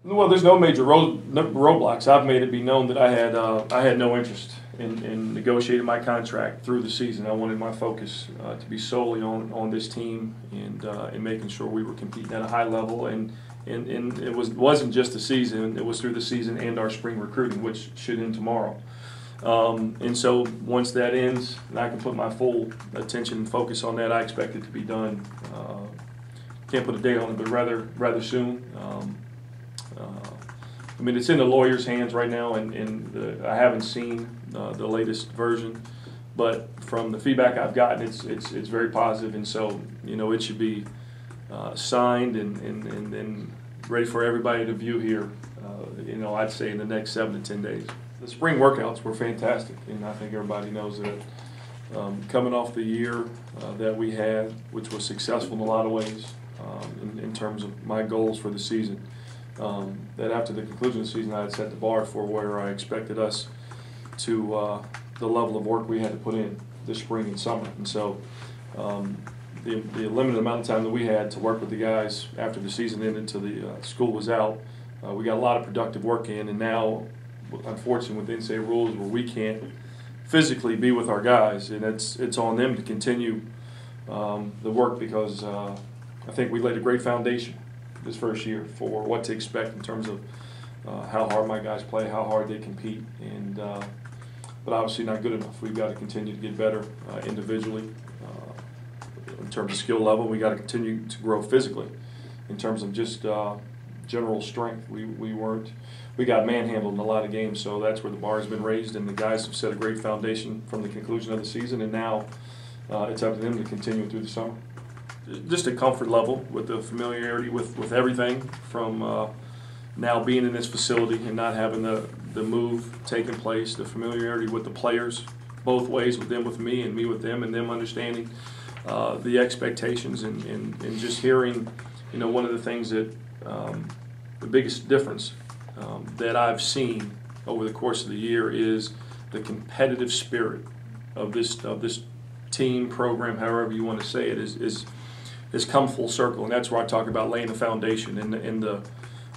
Well, there's no major roadblocks. I've made it be known that I had no interest in negotiating my contract through the season. I wanted my focus to be solely on this team and making sure we were competing at a high level. And it wasn't just the season; it was through the season and our spring recruiting, which should end tomorrow. And so once that ends, and I can put my full attention and focus on that, I expect it to be done. Can't put a date on it, but rather soon. I mean, it's in the lawyer's hands right now, and I haven't seen the latest version, but from the feedback I've gotten, it's very positive, and so it should be signed and ready for everybody to view here. I'd say in the next 7 to 10 days. The spring workouts were fantastic, and I think everybody knows that. Coming off the year that we had, which was successful in a lot of ways in terms of my goals for the season. That after the conclusion of the season, I had set the bar for where I expected us to the level of work we had to put in this spring and summer. And so the limited amount of time that we had to work with the guys after the season ended until the school was out, we got a lot of productive work in. And now, unfortunately, with the NCAA rules where we can't physically be with our guys, and it's on them to continue the work because I think we laid a great foundation this first year for what to expect in terms of how hard my guys play, how hard they compete, and but obviously not good enough. We've got to continue to get better individually in terms of skill level. We got to continue to grow physically in terms of just general strength. We got manhandled in a lot of games, so that's where the bar has been raised, and the guys have set a great foundation from the conclusion of the season, and now it's up to them to continue through the summer. Just a comfort level with the familiarity with everything from now being in this facility and not having the move taking place, the familiarity with the players both ways, with them with me and me with them, and them understanding the expectations and just hearing, one of the things that the biggest difference that I've seen over the course of the year is the competitive spirit of this team program, however you want to say it, has come full circle, and that's where I talk about laying the foundation. In the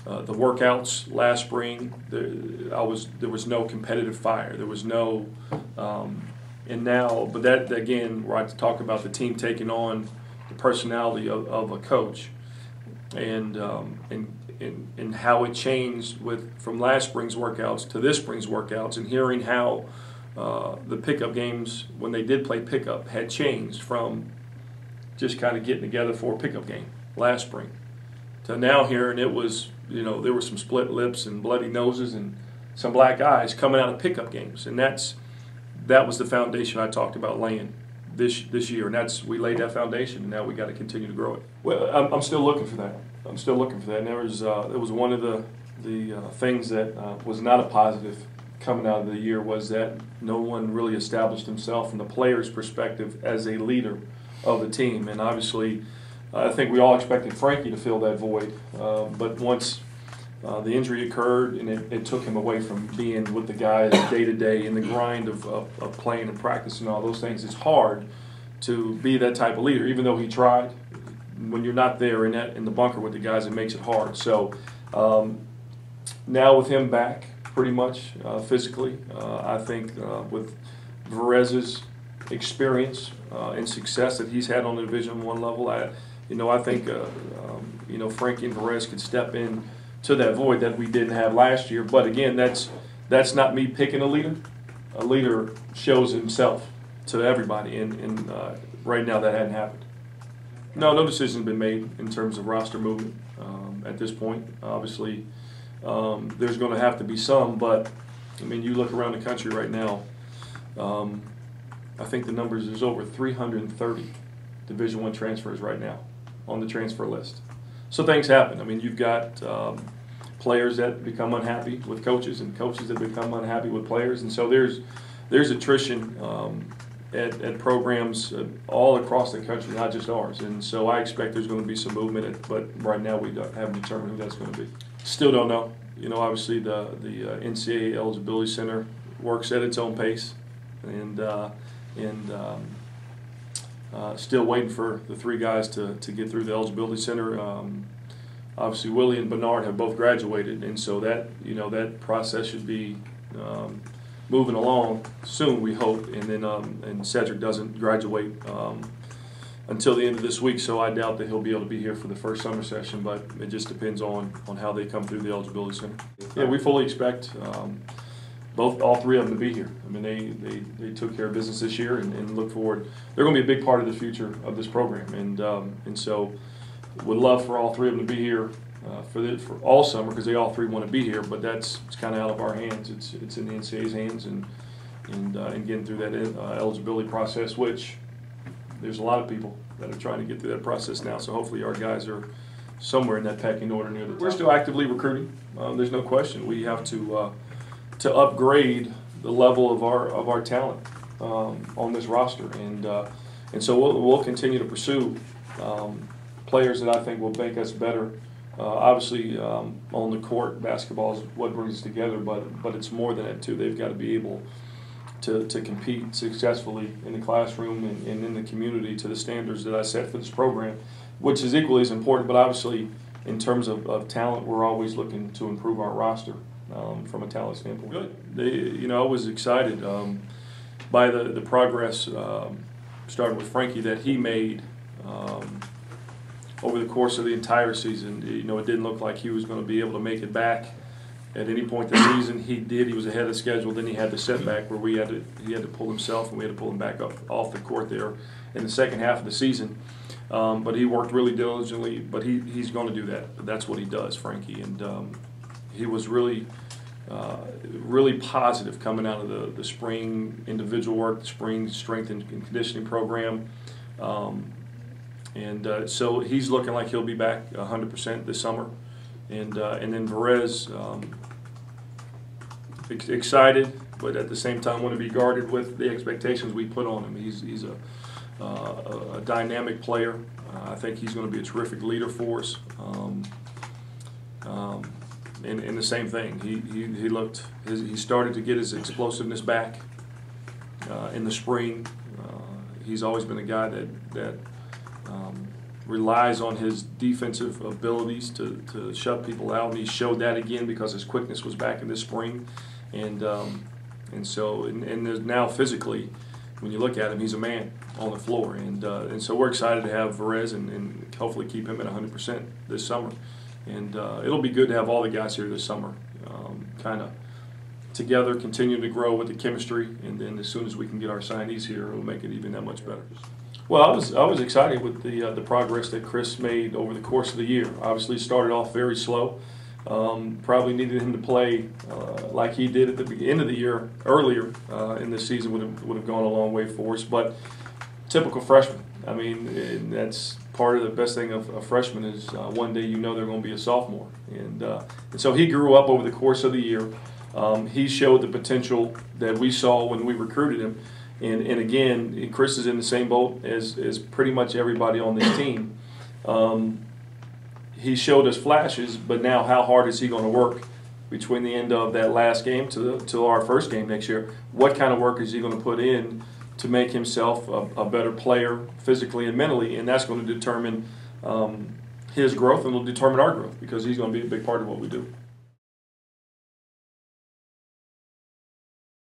workouts last spring, there was no competitive fire. There was no, and now, but that again, where I talk about the team taking on the personality of a coach, and how it changed from last spring's workouts to this spring's workouts, and hearing how the pickup games, when they did play pickup, had changed from just kind of getting together for a pickup game last spring to now hearing it was, there were some split lips and bloody noses and some black eyes coming out of pickup games, and that was the foundation I talked about laying this year, and we laid that foundation, and now we got to continue to grow it. Well, I'm still looking for that. I'm still looking for that. And it was one of the things that was not a positive coming out of the year, was that no one really established himself from the player's perspective as a leader of the team. And obviously, I think we all expected Frankie to fill that void. But once the injury occurred, and it took him away from being with the guys day to day in the grind of playing and practicing and all those things, it's hard to be that type of leader, even though he tried. When you're not there in the bunker with the guys, it makes it hard. So now with him back pretty much physically, I think with Verez's experience and success that he's had on the Division I level, I think Frankie and Verez could step in to that void that we didn't have last year. But again, that's not me picking a leader. A leader shows himself to everybody, and right now that hadn't happened. No decision's been made in terms of roster movement at this point. Obviously, there's going to have to be some, but I mean, you look around the country right now. I think the numbers, there's over 330 Division I transfers right now on the transfer list. So things happen. I mean, you've got players that become unhappy with coaches, and coaches that become unhappy with players, and so there's attrition at programs all across the country, not just ours. And so I expect there's going to be some movement, but right now we haven't determined who that's going to be. Still don't know. Obviously the NCAA Eligibility Center works at its own pace, and still waiting for the three guys to get through the Eligibility Center. obviously Willie and Bernard have both graduated, and so that that process should be moving along soon, we hope. And then and Cedric doesn't graduate until the end of this week, so I doubt that he'll be able to be here for the first summer session, but it just depends on how they come through the eligibility center. Yeah, we fully expect all three of them to be here. I mean, they took care of business this year, and look forward. They're going to be a big part of the future of this program, and so would love for all three of them to be here for all summer, because they all three want to be here. But it's kind of out of our hands. It's in the NCAA's hands, and getting through that eligibility process, which there's a lot of people that are trying to get through that process now. So hopefully our guys are somewhere in that pecking order near the top. We're still actively recruiting. There's no question. We have to upgrade the level of our talent on this roster, and so we'll continue to pursue players that I think will make us better. Obviously, on the court, basketball is what brings us together, but it's more than that too. They've got to be able to compete successfully in the classroom and in the community to the standards that I set for this program, which is equally as important. But obviously, in terms of talent, we're always looking to improve our roster from a talent standpoint. Good. I was excited by the progress, starting with Frankie, that he made over the course of the entire season. It didn't look like he was going to be able to make it back at any point in the season. He did. He was ahead of schedule. Then he had the setback where he had to pull himself, and we had to pull him back off the court there in the second half of the season. But he worked really diligently. But he's going to do that. That's what he does, Frankie. And he was really positive coming out of the spring individual work, the spring strength and conditioning program. So he's looking like he'll be back 100% this summer. And then Perez, excited, but at the same time want to be guarded with the expectations we put on him. He's a dynamic player. I think he's going to be a terrific leader for us. And the same thing, he started to get his explosiveness back in the spring. He's always been a guy that relies on his defensive abilities to shut people out, and he showed that again because his quickness was back in this spring, and now physically, when you look at him, he's a man on the floor, and so we're excited to have Perez and hopefully keep him at 100% this summer, and it'll be good to have all the guys here this summer, kind of together, continue to grow with the chemistry, and then as soon as we can get our signees here, it'll make it even that much better. Well, I was excited with the progress that Chris made over the course of the year. Obviously, started off very slow. Probably needed him to play like he did at the end of the year earlier in the season would have gone a long way for us. But typical freshman. I mean, that's part of the best thing of a freshman is one day they're going to be a sophomore, and so he grew up over the course of the year. He showed the potential that we saw when we recruited him. And again, Chris is in the same boat as pretty much everybody on this team. He showed us flashes, but now how hard is he going to work between the end of that last game to our first game next year? What kind of work is he going to put in to make himself a better player physically and mentally? And that's going to determine his growth, and will determine our growth, because he's going to be a big part of what we do.